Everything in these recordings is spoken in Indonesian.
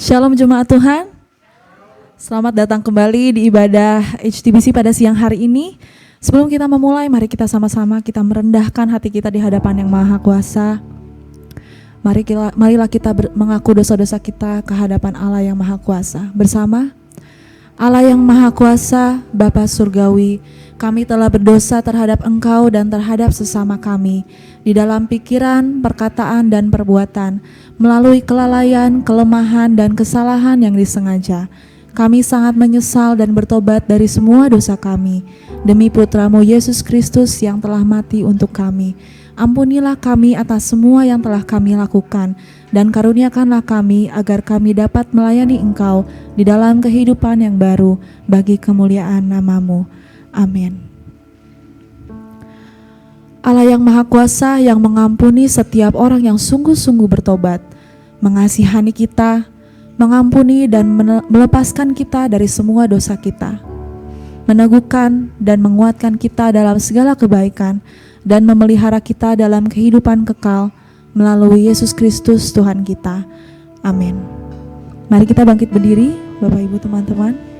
Shalom jemaat Tuhan. Selamat datang kembali di ibadah HTBC pada siang hari ini. Sebelum kita memulai, mari kita sama-sama kita merendahkan hati kita di hadapan Yang Maha Kuasa. Marilah kita mengaku dosa-dosa kita ke hadapan Allah Yang Maha Kuasa. Bersama Allah Yang Maha Kuasa, Bapa Surgawi, kami telah berdosa terhadap Engkau dan terhadap sesama kami di dalam pikiran, perkataan, dan perbuatan, melalui kelalaian, kelemahan, dan kesalahan yang disengaja. Kami sangat menyesal dan bertobat dari semua dosa kami. Demi Putra-Mu Yesus Kristus yang telah mati untuk kami, ampunilah kami atas semua yang telah kami lakukan, dan karuniakanlah kami agar kami dapat melayani Engkau di dalam kehidupan yang baru bagi kemuliaan nama-Mu. Amin. Allah yang Maha Kuasa yang mengampuni setiap orang yang sungguh-sungguh bertobat, mengasihani kita, mengampuni dan melepaskan kita dari semua dosa kita, meneguhkan dan menguatkan kita dalam segala kebaikan, dan memelihara kita dalam kehidupan kekal melalui Yesus Kristus Tuhan kita. Amin. Mari kita bangkit berdiri, Bapak Ibu teman-teman.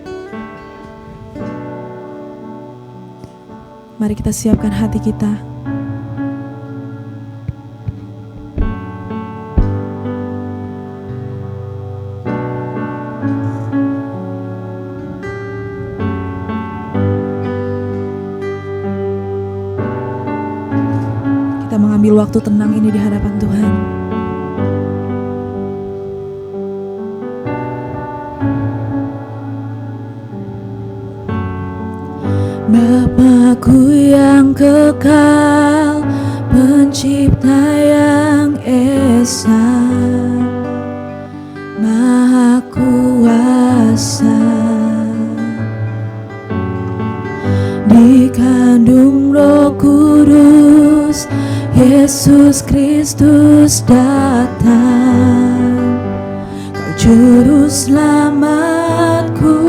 Mari kita siapkan hati kita. Kita mengambil waktu tenang ini di hadapan Tuhan. Bapa-Ku yang kekal, Pencipta yang esa, Maha Kuasa, dikandung Roh Kudus, Yesus Kristus datang, Kau Juru Selamatku.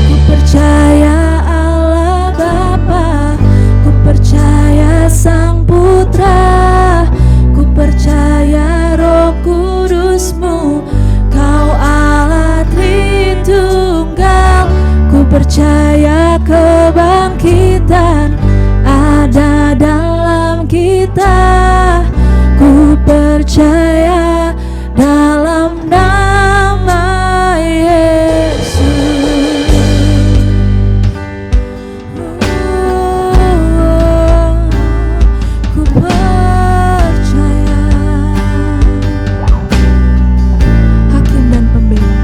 Ku percaya Allah Bapa, ku percaya Sang Putra, ku percaya Roh Kudus-Mu, Kau Allah Tritunggal. Ku percaya kebangkitan ada dalam kita, ku percaya dalam nama Yesus. Ku percaya Hakim dan Pembela,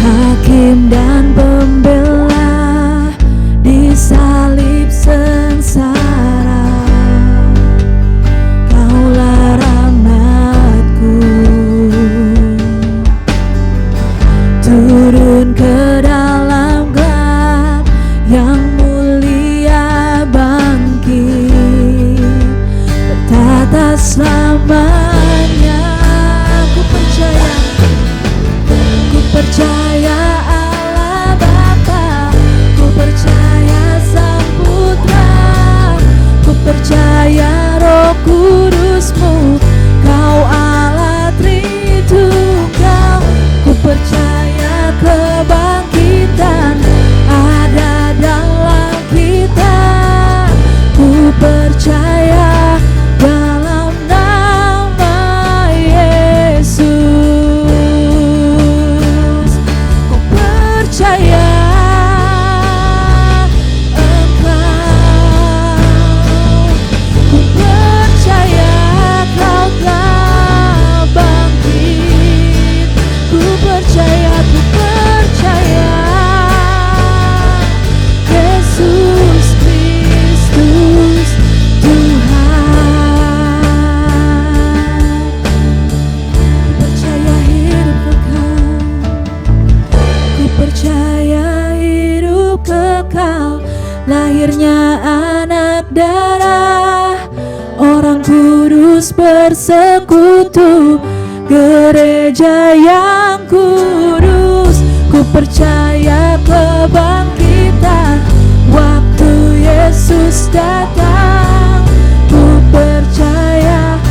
Hakim dan Pembela salib sengsara, Kaulah rahmat-Ku, turun ke dalam gelap yang mulia, bangkit bertata selamanya. Ku percaya Allah Bapa, ku percaya Sang Putra, ku percaya Roh Kudus-Mu, Kau Allah Tritunggal. Ku percaya kebangkitan ada dalam kita, ku percaya dalam nama Yesus. Ku percaya lahirnya anak darah, orang kudus bersekutu, gereja yang kudus. Ku percaya kebangkitan waktu Yesus datang. Ku percaya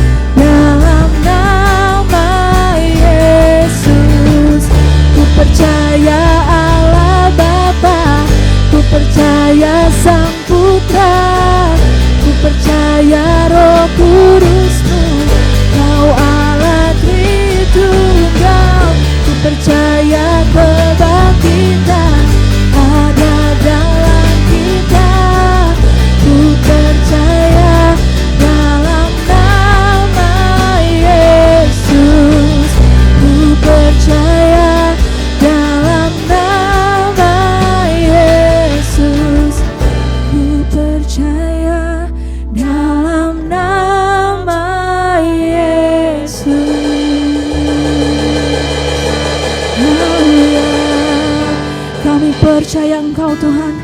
percaya Engkau Tuhan.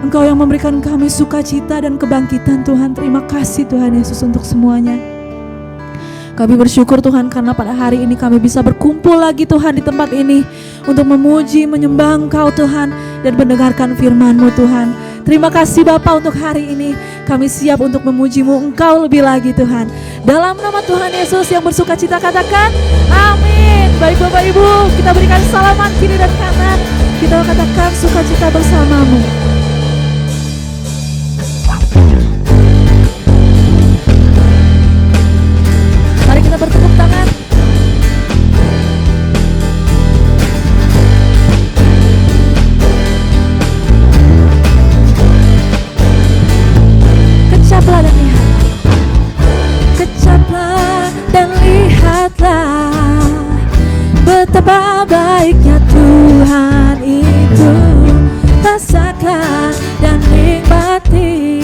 Engkau yang memberikan kami sukacita dan kebangkitan Tuhan. Terima kasih Tuhan Yesus untuk semuanya. Kami bersyukur Tuhan karena pada hari ini kami bisa berkumpul lagi Tuhan di tempat ini untuk memuji, menyembah Engkau Tuhan dan mendengarkan firman-Mu Tuhan. Terima kasih Bapa untuk hari ini. Kami siap untuk memuji-Mu Engkau lebih lagi Tuhan. Dalam nama Tuhan Yesus yang bersukacita katakan amin. Baik Bapak Ibu, kita berikan salaman kiri dan kanan. Kita katakan sukacita bersamamu. Mari kita bertepuk tangan. Kecaplah dan lihat. Kecaplah dan lihatlah betapa baiknya Tuhan itu. Rasakan dan nikmati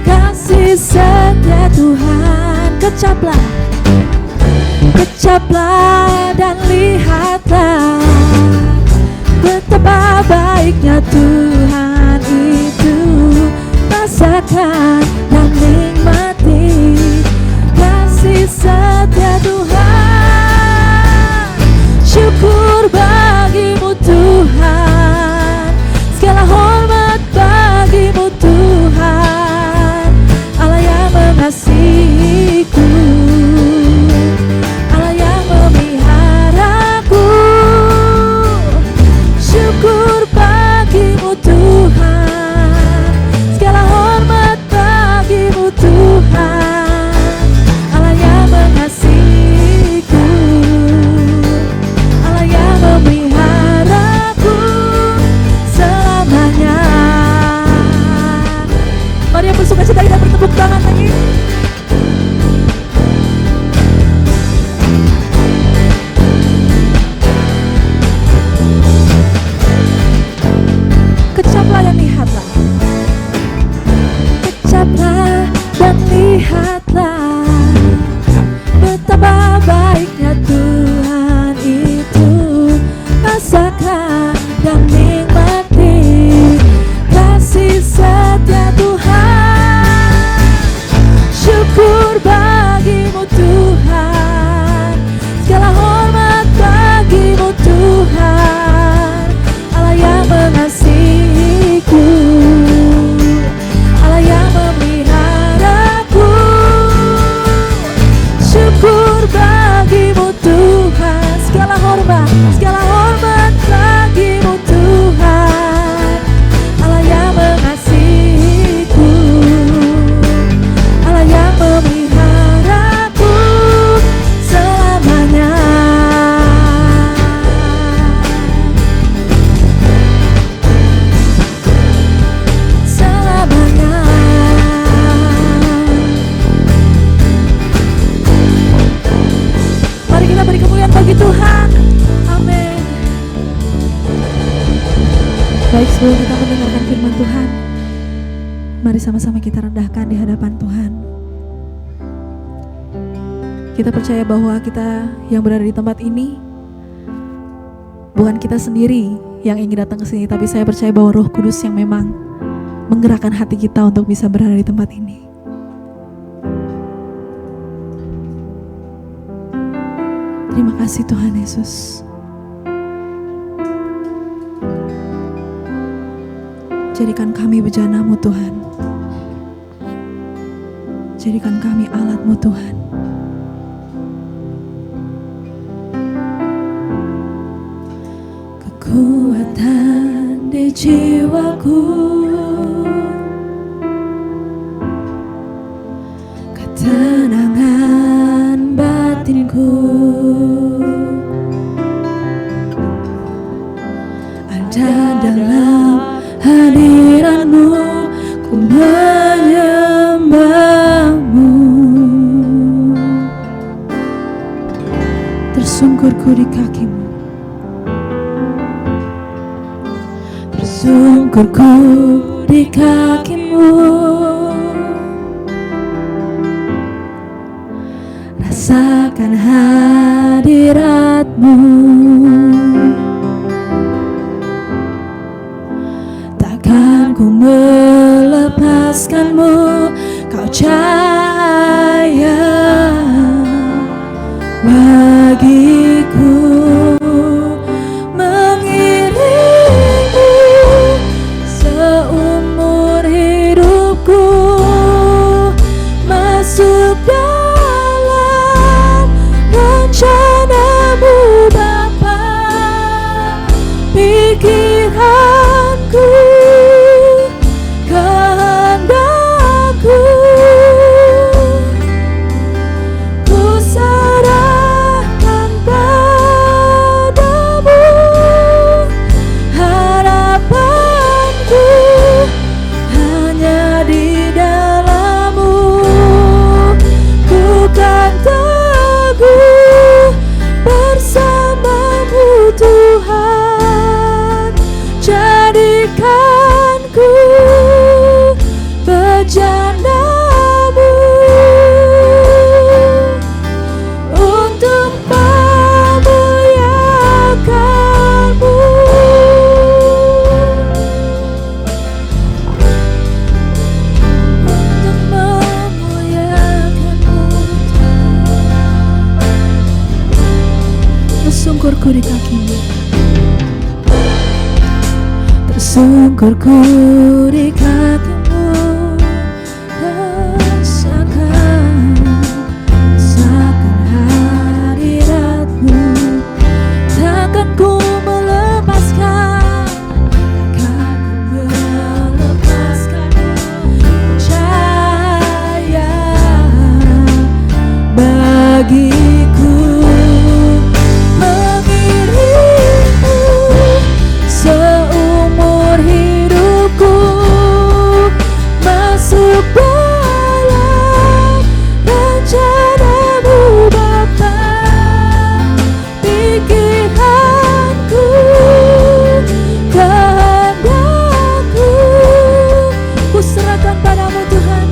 kasih setia Tuhan. Kecaplah, kecaplah dan lihatlah betapa baiknya Tuhan itu. Rasakan dan nikmati kasih setia Tuhan. Syukur bagimu Tuhan, segala hormat bagimu Tuhan. Allah yang mengasihiku, Allah yang memeliharaku. Syukur bagimu Tuhan, segala hormat bagimu Tuhan. Allah yang mengasihiku, Allah yang memeliharaku selamanya. Mari yang bersukacita kita bertepuk tangan lagi. Kecaplah dan lihatlah. Kecaplah dan lihatlah betapa baiknya Tuhan itu. Rasakan dan nikmati kasih setia Tuhan. Syukur bagimu Tuhan, segala hormat bagimu Tuhan. Allah yang mengasihiku, Allah yang memeliharaku. Syukur bagimu Tuhan, segala hormat bagimu Tuhan. Allah yang mengasihiku, Allah yang memeliharaku selamanya. Selamanya. Mari kita beri kemuliaan bagi Tuhan. Amin. Baik, sebelum kita mendengarkan firman Tuhan, mari sama-sama kita rendahkan di hadapan Tuhan. Kita percaya bahwa kita yang berada di tempat ini bukan kita sendiri yang ingin datang ke sini, tapi saya percaya bahwa Roh Kudus yang memang menggerakkan hati kita untuk bisa berada di tempat ini. Terima kasih Tuhan Yesus. Jadikan kami bejana-Mu Tuhan. Jadikan kami alat-Mu Tuhan. Kekuatan di jiwaku, ketenangan batinku, ada dalam hadirat-Mu. Ku menyembah-Mu. Tersungkurku di kaki-Mu, tersungkurku di kaki-Mu. Rasakan hadirat-Mu. percaya bagiku mengiringmu seumur hidupku, masuk dalam rencanamu Bapa. Pikiranku, kehendakku, ku serahkan padamu. Harapanku hanya di dalam-Mu. Ku kan teguh bersama-Mu Tuhan. Jadikanku bejana-Mu untuk memuliakan-Mu, untuk memuliakan-Mu. Tersungkurku di kaki-Mu, tersungkurku di kaki-Mu, rasakan hadirat-Mu. Takkan ku melepaskan, takkan ku melepaskan. Percaya bagiku mengiringmu seumur hidupku, masuk dalam rencana-Mu Bapa. Pikiranku, kehendakku, ku serahkan padamu Tuhan.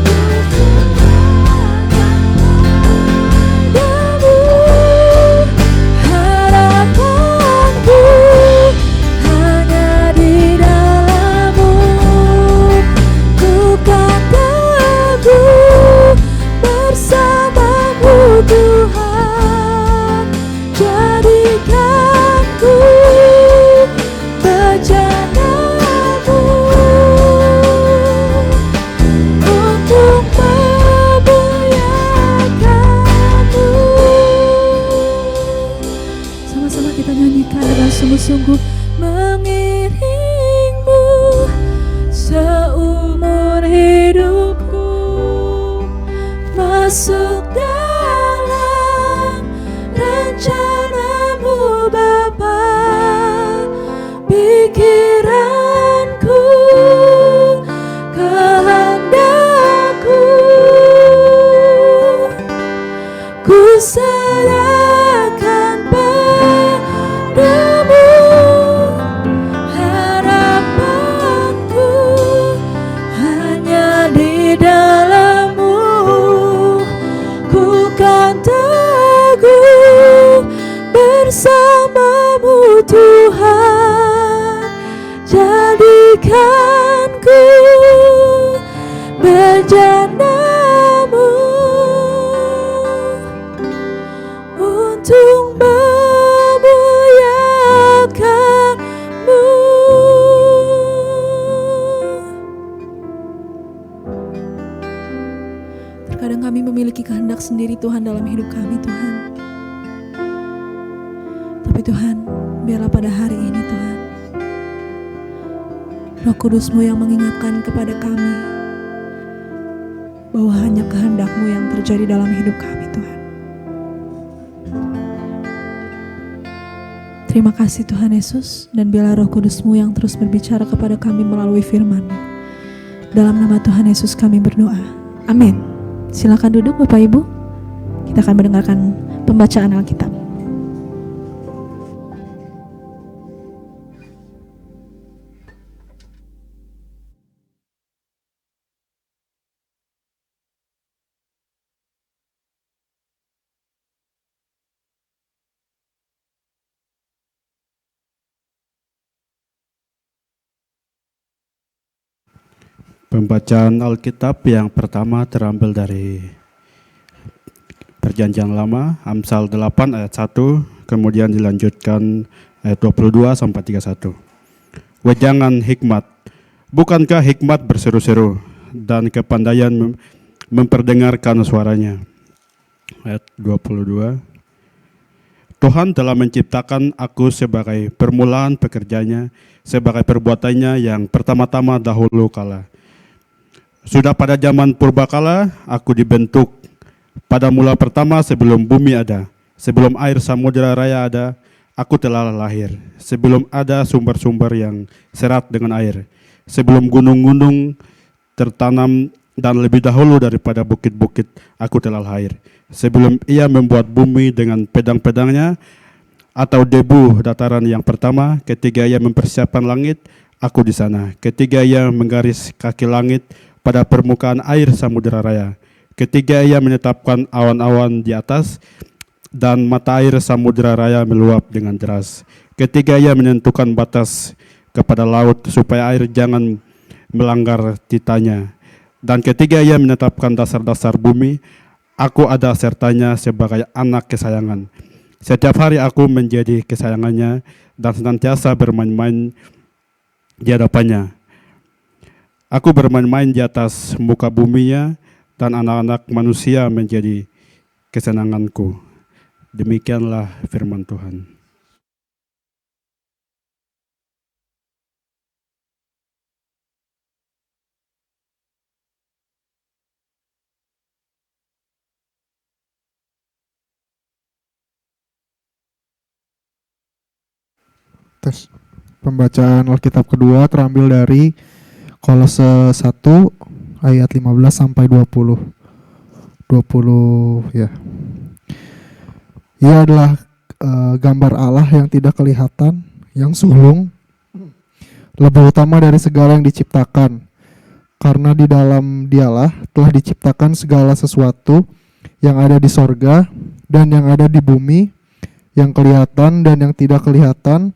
Harapanku hanya di dalam-Mu. Ku kan teguh bersama-Mu Tuhan. Jadikanku bejana-Mu untuk memuliakan-Mu. Sama-sama kita nyanyikan dengan sungguh-sungguh. Mengiringmu seumur hidupku, masuk dalam rencana-Mu Bapa. Pikiranku, kehendakku, ku serahkan padamu. Harapanku hanya di dalam-Mu. Ku kan teguh bersama-Mu Tuhan. Jadikanku bejana-Mu untuk memuliakan-Mu. Terkadang kami memiliki kehendak sendiri Tuhan dalam hidup kami Tuhan. Tapi Tuhan, biarlah pada hari ini Tuhan, Roh Kudus-Mu yang mengingatkan kepada kami bahwa hanya kehendak-Mu yang terjadi dalam hidup kami Tuhan. Terima kasih Tuhan Yesus, dan biarlah Roh Kudus-Mu yang terus berbicara kepada kami melalui firman-Mu. Dalam nama Tuhan Yesus kami berdoa. Amin. Silakan duduk Bapak Ibu. Kita akan mendengarkan pembacaan Alkitab. Pembacaan Alkitab yang pertama terambil dari Perjanjian Lama, Amsal 8 ayat 1, kemudian dilanjutkan ayat 22 sampai 31. Wejangan hikmat. Bukankah hikmat berseru-seru dan kepandaian memperdengarkan suaranya? Ayat 22. Tuhan telah menciptakan aku sebagai permulaan pekerjanya, sebagai perbuatannya yang pertama-tama dahulu kala. Sudah pada zaman purbakala aku dibentuk, pada mula pertama sebelum bumi ada, sebelum air samudera raya ada, aku telah lahir. Sebelum ada sumber-sumber yang serat dengan air, sebelum gunung-gunung tertanam dan lebih dahulu daripada bukit-bukit, aku telah lahir. Sebelum ia membuat bumi dengan pedang-pedangnya, atau debu dataran yang pertama, ketika ia mempersiapkan langit, aku di sana. Ketika ia menggaris kaki langit pada permukaan air samudera raya, ketika ia menetapkan awan-awan di atas dan mata air samudera raya meluap dengan deras, ketika ia menentukan batas kepada laut supaya air jangan melanggar titanya, dan ketika ia menetapkan dasar-dasar bumi, aku ada sertanya sebagai anak kesayangan. Setiap hari aku menjadi kesayangannya dan senantiasa bermain-main di hadapannya. Aku bermain-main di atas muka buminya, dan anak-anak manusia menjadi kesenanganku. Demikianlah firman Tuhan. Tes. Pembacaan Alkitab kedua terambil dari Kolose 1 ayat 15 sampai 20. 20 ya. Ia adalah gambar Allah yang tidak kelihatan, yang sulung, lebih utama dari segala yang diciptakan. Karena di dalam Dialah telah diciptakan segala sesuatu yang ada di sorga dan yang ada di bumi, yang kelihatan dan yang tidak kelihatan,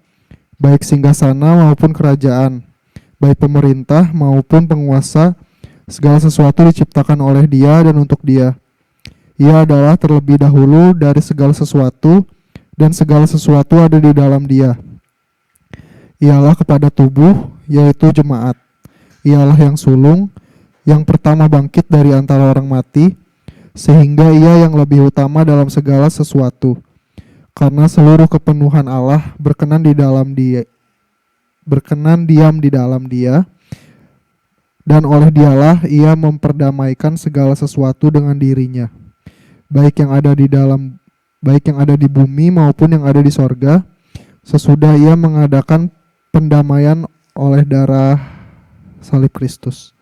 baik singgasana maupun kerajaan, baik pemerintah maupun penguasa, segala sesuatu diciptakan oleh Dia dan untuk Dia. Ia adalah terlebih dahulu dari segala sesuatu, dan segala sesuatu ada di dalam Dia. Ialah kepada tubuh, yaitu jemaat. Ialah yang sulung, yang pertama bangkit dari antara orang mati, sehingga Ia yang lebih utama dalam segala sesuatu. Karena seluruh kepenuhan Allah berkenan diam di dalam Dia, dan oleh Dialah Ia memperdamaikan segala sesuatu dengan dirinya, baik yang ada di bumi maupun yang ada di sorga, sesudah Ia mengadakan pendamaian oleh darah salib Kristus.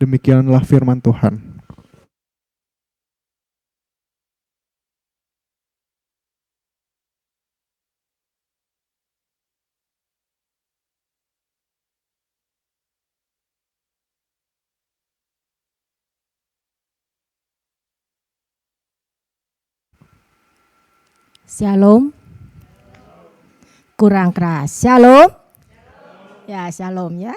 Demikianlah firman Tuhan. Shalom. Kurang keras. Shalom. Ya, shalom ya.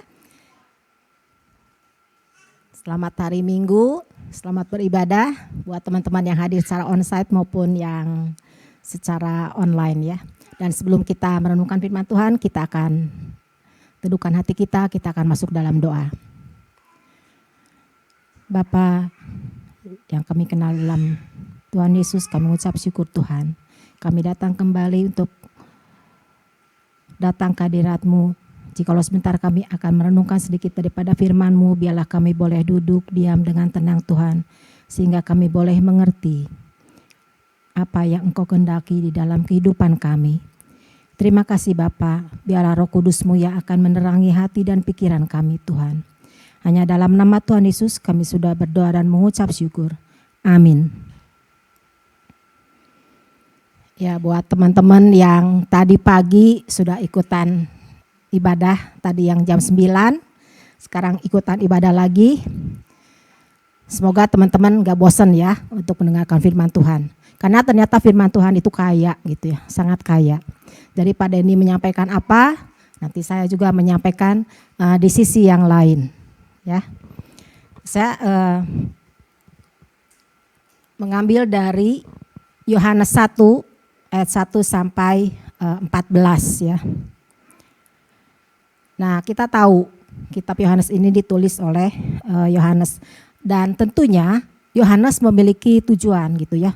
Selamat hari Minggu, selamat beribadah buat teman-teman yang hadir secara onsite maupun yang secara online ya. Dan sebelum kita merenungkan firman Tuhan, kita akan teduhkan hati kita akan masuk dalam doa. Bapa yang kami kenal dalam Tuhan Yesus, kami mengucap syukur Tuhan. Kami datang kembali untuk datang ke hadirat-Mu. Jikalau sebentar kami akan merenungkan sedikit daripada firman-Mu, biarlah kami boleh duduk diam dengan tenang Tuhan, sehingga kami boleh mengerti apa yang Engkau kehendaki di dalam kehidupan kami. Terima kasih Bapa, biarlah Roh Kudus-Mu yang akan menerangi hati dan pikiran kami Tuhan. Hanya dalam nama Tuhan Yesus kami sudah berdoa dan mengucap syukur. Amin. Ya, buat teman-teman yang tadi pagi sudah ikutan ibadah, tadi yang jam 9, sekarang ikutan ibadah lagi. Semoga teman-teman gak bosan ya untuk mendengarkan firman Tuhan. Karena ternyata firman Tuhan itu kaya gitu ya, sangat kaya. Daripada ini menyampaikan apa, nanti saya juga menyampaikan di sisi yang lain ya. Saya mengambil dari Yohanes 1 ayat 1 sampai 14 ya. Nah, kita tahu kitab Yohanes ini ditulis oleh Yohanes, dan tentunya Yohanes memiliki tujuan gitu ya.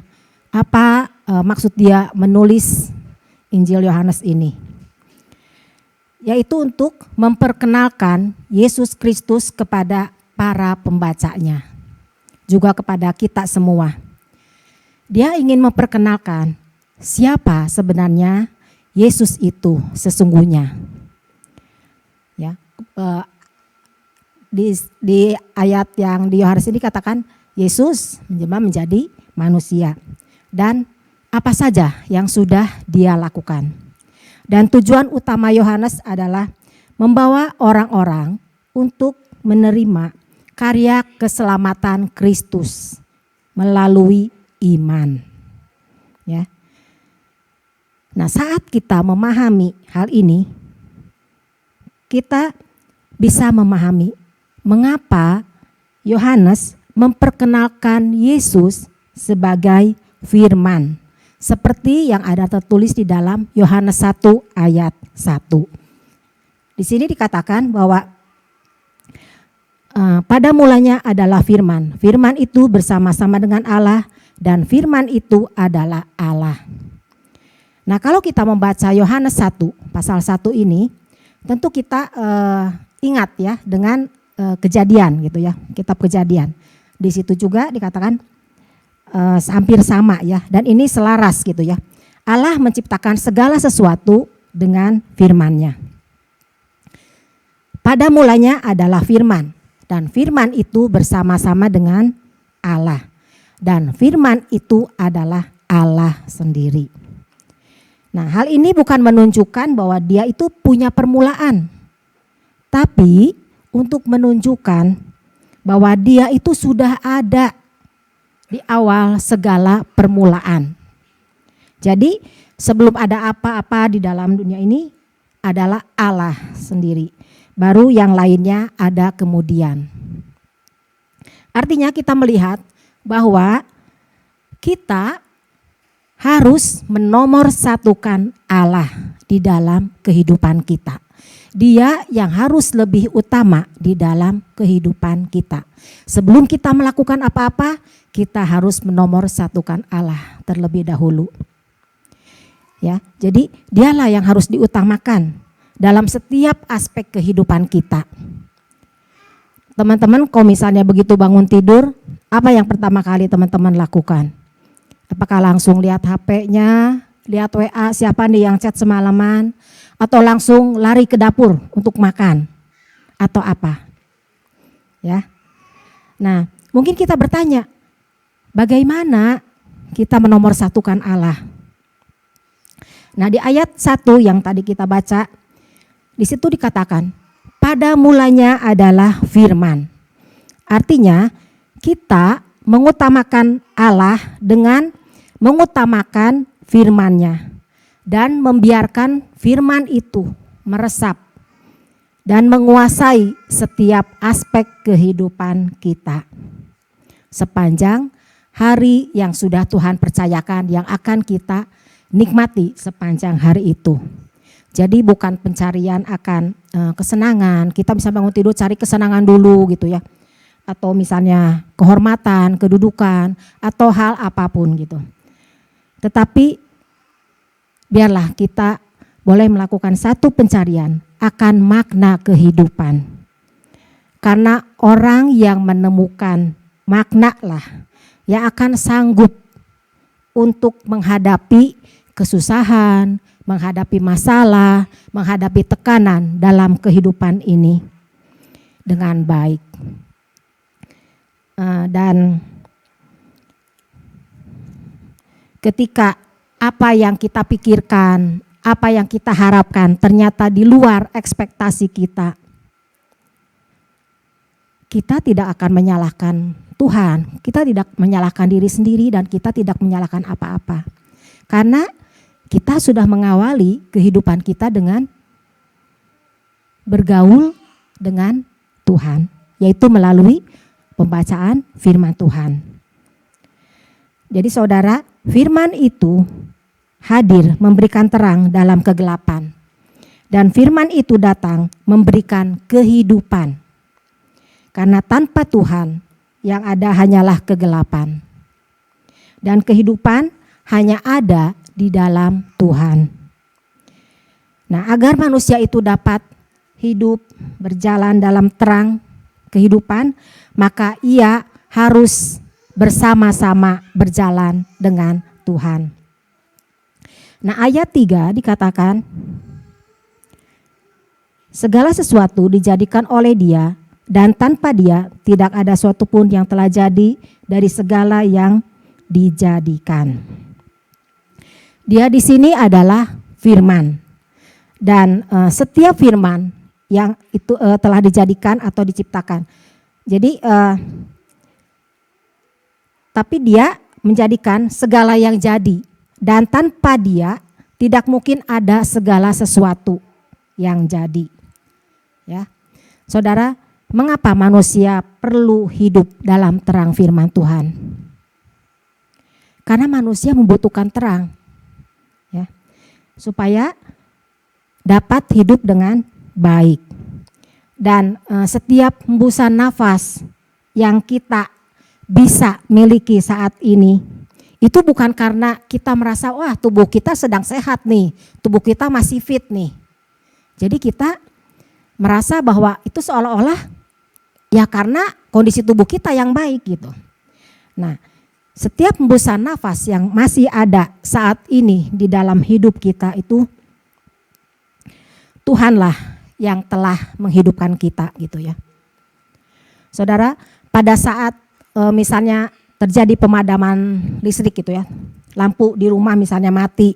Apa maksud dia menulis Injil Yohanes ini? Yaitu untuk memperkenalkan Yesus Kristus kepada para pembacanya, juga kepada kita semua. Dia ingin memperkenalkan siapa sebenarnya Yesus itu sesungguhnya. Ya, di ayat yang di Yohanes ini katakan Yesus menjelma menjadi manusia, dan apa saja yang sudah dia lakukan. Dan tujuan utama Yohanes adalah membawa orang-orang untuk menerima karya keselamatan Kristus melalui iman. Ya. Nah, saat kita memahami hal ini, kita bisa memahami mengapa Yohanes memperkenalkan Yesus sebagai firman, seperti yang ada tertulis di dalam Yohanes 1 ayat 1. Di sini dikatakan bahwa pada mulanya adalah firman. Firman itu bersama-sama dengan Allah, dan firman itu adalah Allah. Nah, kalau kita membaca Yohanes 1 pasal 1 ini, tentu kita ingat ya dengan Kejadian gitu ya, kitab Kejadian. Di situ juga dikatakan hampir sama ya, dan ini selaras gitu ya. Allah menciptakan segala sesuatu dengan firman-Nya. Pada mulanya adalah firman, dan firman itu bersama-sama dengan Allah. Dan firman itu adalah Allah sendiri. Nah, hal ini bukan menunjukkan bahwa dia itu punya permulaan, tapi untuk menunjukkan bahwa dia itu sudah ada di awal segala permulaan. Jadi sebelum ada apa-apa di dalam dunia ini adalah Allah sendiri. Baru yang lainnya ada kemudian. Artinya kita melihat bahwa kita harus menomorsatukan Allah di dalam kehidupan kita. Dia yang harus lebih utama di dalam kehidupan kita. Sebelum kita melakukan apa-apa, kita harus menomorsatukan Allah terlebih dahulu. Ya, jadi dialah yang harus diutamakan dalam setiap aspek kehidupan kita. Teman-teman, kalau misalnya begitu bangun tidur, apa yang pertama kali teman-teman lakukan? Apakah langsung lihat HP-nya, lihat WA siapa nih yang chat semalaman, atau langsung lari ke dapur untuk makan, atau apa? Ya. Nah, mungkin kita bertanya, bagaimana kita menomorsatukan Allah? Nah, di ayat 1 yang tadi kita baca, di situ dikatakan, pada mulanya adalah firman. Artinya, kita mengutamakan Allah dengan mengutamakan firman-Nya dan membiarkan firman itu meresap dan menguasai setiap aspek kehidupan kita sepanjang hari yang sudah Tuhan percayakan, yang akan kita nikmati sepanjang hari itu. Jadi bukan pencarian akan kesenangan, kita bisa bangun tidur cari kesenangan dulu gitu ya, atau misalnya kehormatan, kedudukan, atau hal apapun gitu. Tetapi biarlah kita boleh melakukan satu pencarian akan makna kehidupan. Karena orang yang menemukan makna lah yang akan sanggup untuk menghadapi kesusahan, menghadapi masalah, menghadapi tekanan dalam kehidupan ini dengan baik. Dan ketika apa yang kita pikirkan, apa yang kita harapkan ternyata di luar ekspektasi kita, kita tidak akan menyalahkan Tuhan, kita tidak menyalahkan diri sendiri, dan kita tidak menyalahkan apa-apa. Karena kita sudah mengawali kehidupan kita dengan bergaul dengan Tuhan, yaitu melalui pembacaan firman Tuhan. Jadi saudara, firman itu hadir memberikan terang dalam kegelapan. Dan firman itu datang memberikan kehidupan. Karena tanpa Tuhan yang ada hanyalah kegelapan. Dan kehidupan hanya ada di dalam Tuhan. Nah, agar manusia itu dapat hidup berjalan dalam terang kehidupan, maka ia harus bersama-sama berjalan dengan Tuhan. Nah, ayat 3 dikatakan, segala sesuatu dijadikan oleh Dia, dan tanpa Dia tidak ada suatu pun yang telah jadi dari segala yang dijadikan. Dia di sini adalah firman, dan setiap firman yang itu telah dijadikan atau diciptakan. Jadi tapi Dia menjadikan segala yang jadi, dan tanpa Dia tidak mungkin ada segala sesuatu yang jadi. Ya, saudara, mengapa manusia perlu hidup dalam terang firman Tuhan? Karena manusia membutuhkan terang, ya, supaya dapat hidup dengan baik. Dan setiap hembusan nafas yang kita bisa miliki saat ini, itu bukan karena kita merasa, wah tubuh kita sedang sehat nih, tubuh kita masih fit nih. Jadi kita merasa bahwa itu seolah-olah ya karena kondisi tubuh kita yang baik gitu. Nah, setiap hembusan nafas yang masih ada saat ini di dalam hidup kita itu Tuhanlah yang telah menghidupkan kita gitu ya. Saudara, pada saat misalnya terjadi pemadaman listrik gitu ya, lampu di rumah misalnya mati,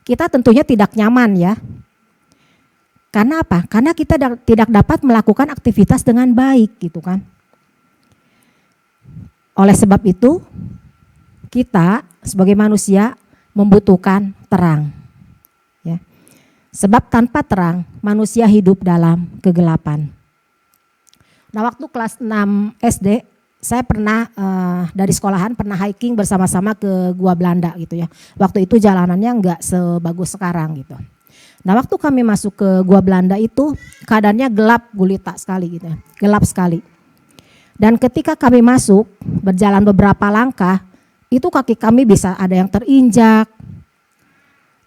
kita tentunya tidak nyaman ya. Karena apa? Karena kita tidak dapat melakukan aktivitas dengan baik gitu kan. Oleh sebab itu, kita sebagai manusia membutuhkan terang. Ya. Sebab tanpa terang, manusia hidup dalam kegelapan. Nah, waktu kelas 6 SD, saya pernah dari sekolahan pernah hiking bersama-sama ke Gua Belanda gitu ya. Waktu itu jalanannya enggak sebagus sekarang gitu. Nah, waktu kami masuk ke Gua Belanda itu keadaannya gelap gulita sekali gitu ya, gelap sekali. Dan ketika kami masuk berjalan beberapa langkah, itu kaki kami bisa ada yang terinjak,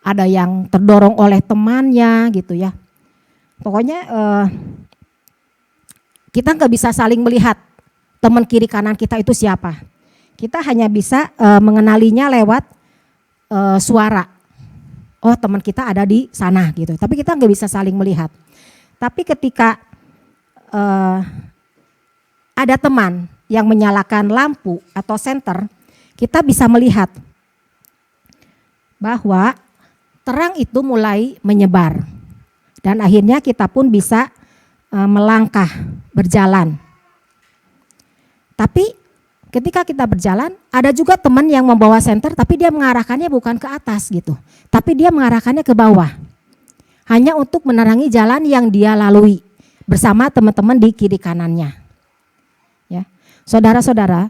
ada yang terdorong oleh temannya gitu ya. Pokoknya kita nggak bisa saling melihat teman kiri kanan kita itu siapa. Kita hanya bisa mengenalinya lewat suara. Oh, teman kita ada di sana gitu. Tapi kita nggak bisa saling melihat. Tapi ketika ada teman yang menyalakan lampu atau senter, kita bisa melihat bahwa terang itu mulai menyebar. Dan akhirnya kita pun bisa melangkah, berjalan. Tapi ketika kita berjalan, ada juga teman yang membawa senter tapi dia mengarahkannya bukan ke atas gitu. Tapi dia mengarahkannya ke bawah. Hanya untuk menerangi jalan yang dia lalui bersama teman-teman di kiri kanannya. Ya. Saudara-saudara,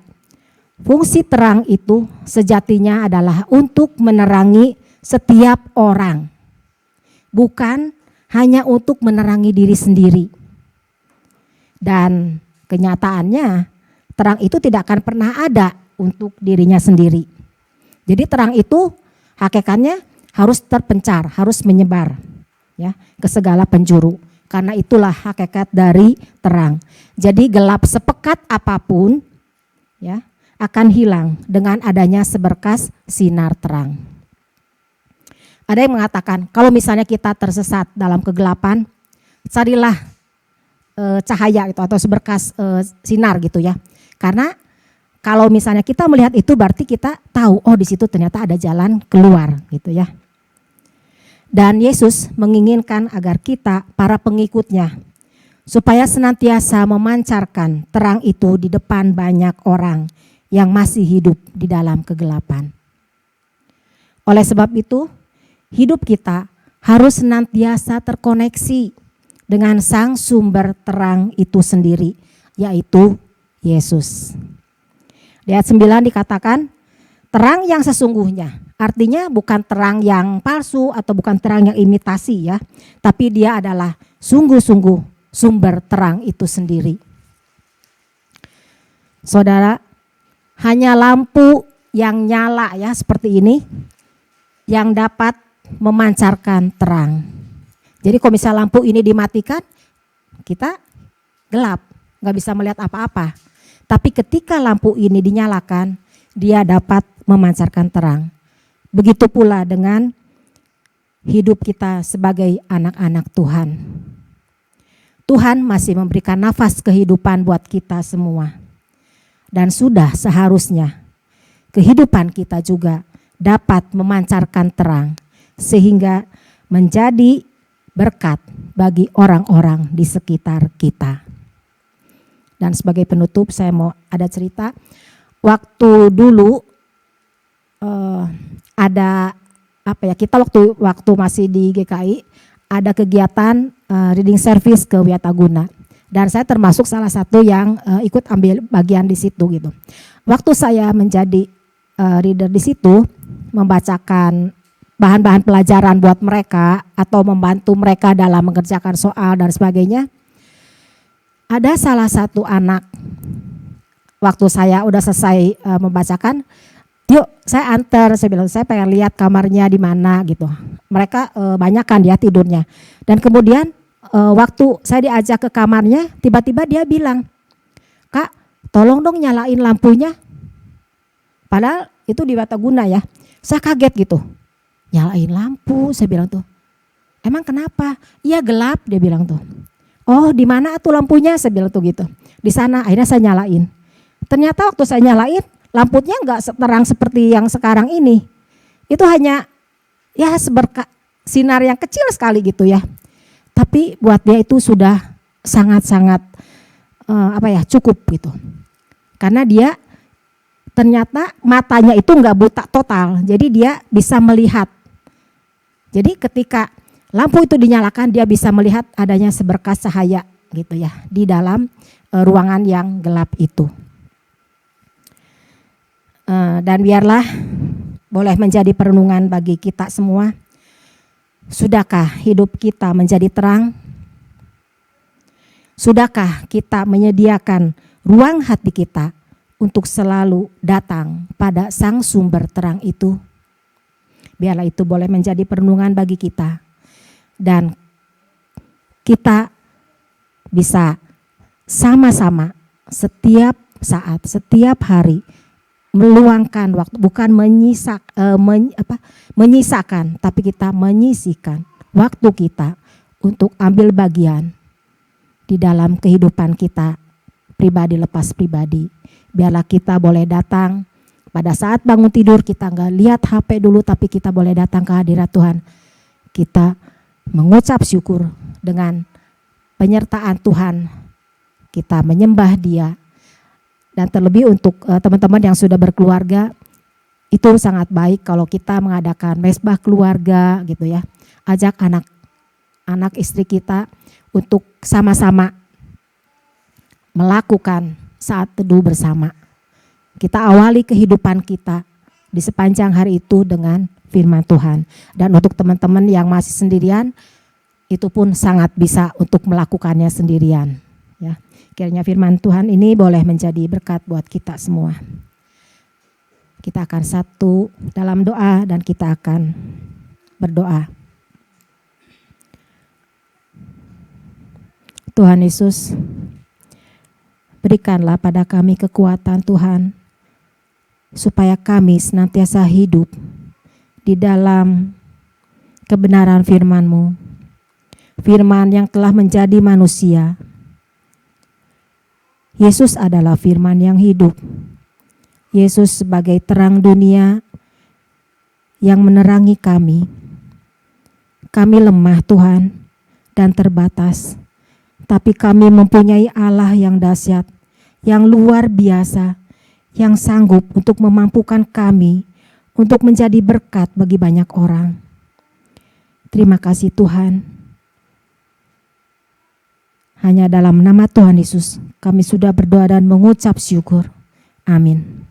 fungsi terang itu sejatinya adalah untuk menerangi setiap orang. Bukan hanya untuk menerangi diri sendiri. Dan kenyataannya terang itu tidak akan pernah ada untuk dirinya sendiri. Jadi terang itu hakikatnya harus terpencar, harus menyebar ya ke segala penjuru. Karena itulah hakikat dari terang. Jadi gelap sepekat apapun ya akan hilang dengan adanya seberkas sinar terang. Ada yang mengatakan kalau misalnya kita tersesat dalam kegelapan, carilah cahaya itu atau seberkas sinar gitu ya. Karena kalau misalnya kita melihat itu berarti kita tahu oh di situ ternyata ada jalan keluar gitu ya. Dan Yesus menginginkan agar kita para pengikutnya supaya senantiasa memancarkan terang itu di depan banyak orang yang masih hidup di dalam kegelapan. Oleh sebab itu, hidup kita harus senantiasa terkoneksi dengan sang sumber terang itu sendiri, yaitu Yesus. Di ayat 9 dikatakan terang yang sesungguhnya. Artinya bukan terang yang palsu atau bukan terang yang imitasi ya. Tapi dia adalah sungguh-sungguh sumber terang itu sendiri. Saudara, hanya lampu yang nyala ya seperti ini yang dapat memancarkan terang. Jadi kalau misalnya lampu ini dimatikan, kita gelap, nggak bisa melihat apa-apa. Tapi ketika lampu ini dinyalakan, dia dapat memancarkan terang. Begitu pula dengan hidup kita sebagai anak-anak Tuhan. Tuhan masih memberikan nafas kehidupan buat kita semua. Dan sudah seharusnya kehidupan kita juga dapat memancarkan terang sehingga menjadi berkat bagi orang-orang di sekitar kita. Dan sebagai penutup saya mau ada cerita. Waktu dulu ada kita waktu masih di GKI ada kegiatan reading service ke Wiataguna. Dan saya termasuk salah satu yang ikut ambil bagian di situ gitu. Waktu saya menjadi reader di situ, membacakan bahan-bahan pelajaran buat mereka atau membantu mereka dalam mengerjakan soal dan sebagainya. Ada salah satu anak, waktu saya udah selesai membacakan, yuk saya antar, saya bilang saya pengen lihat kamarnya di mana gitu. Mereka banyak kan dia tidurnya. Dan kemudian waktu saya diajak ke kamarnya, tiba-tiba dia bilang, "Kak, tolong dong nyalain lampunya." Padahal itu di Wiataguna ya. Saya kaget gitu. Nyalain lampu, saya bilang tuh. Emang kenapa? Iya gelap, dia bilang tuh. Oh, di mana tuh lampunya? Saya bilang tuh gitu. Di sana, akhirnya saya nyalain. Ternyata waktu saya nyalain, lampunya enggak terang seperti yang sekarang ini. Itu hanya ya sinar yang kecil sekali gitu ya. Tapi buat dia itu sudah sangat-sangat cukup gitu. Karena dia ternyata matanya itu enggak buta total. Jadi dia bisa melihat. Jadi ketika lampu itu dinyalakan, dia bisa melihat adanya seberkas cahaya gitu ya di dalam ruangan yang gelap itu. Dan biarlah boleh menjadi perenungan bagi kita semua. Sudahkah hidup kita menjadi terang? Sudahkah kita menyediakan ruang hati kita untuk selalu datang pada sang sumber terang itu? Biarlah itu boleh menjadi perenungan bagi kita. Dan kita bisa sama-sama setiap saat, setiap hari meluangkan waktu, bukan menyisakan, tapi kita menyisihkan waktu kita untuk ambil bagian di dalam kehidupan kita pribadi lepas pribadi. Biarlah kita boleh datang pada saat bangun tidur, kita nggak lihat HP dulu, tapi kita boleh datang ke hadirat Tuhan. Kita mengucap syukur dengan penyertaan Tuhan, kita menyembah Dia. Dan terlebih untuk teman-teman yang sudah berkeluarga, itu sangat baik kalau kita mengadakan mesbah keluarga gitu ya. Ajak anak istri kita untuk sama-sama melakukan saat teduh bersama. Kita awali kehidupan kita di sepanjang hari itu dengan firman Tuhan. Dan untuk teman-teman yang masih sendirian, itu pun sangat bisa untuk melakukannya sendirian. Ya, kiranya firman Tuhan ini boleh menjadi berkat buat kita semua. Kita akan satu dalam doa dan kita akan berdoa. Tuhan Yesus, berikanlah pada kami kekuatan Tuhan, supaya kami senantiasa hidup di dalam kebenaran firman-Mu. Firman yang telah menjadi manusia. Yesus adalah firman yang hidup. Yesus sebagai terang dunia yang menerangi kami. Kami lemah Tuhan dan terbatas. Tapi kami mempunyai Allah yang dahsyat, yang luar biasa, yang sanggup untuk memampukan kami untuk menjadi berkat bagi banyak orang. Terima kasih Tuhan. Hanya dalam nama Tuhan Yesus kami sudah berdoa dan mengucap syukur. Amin.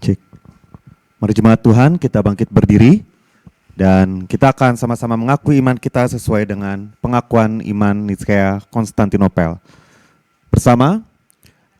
Cek. Mari jemaat Tuhan, kita bangkit berdiri dan kita akan sama-sama mengaku iman kita sesuai dengan pengakuan iman Nitsea Konstantinopel. Bersama,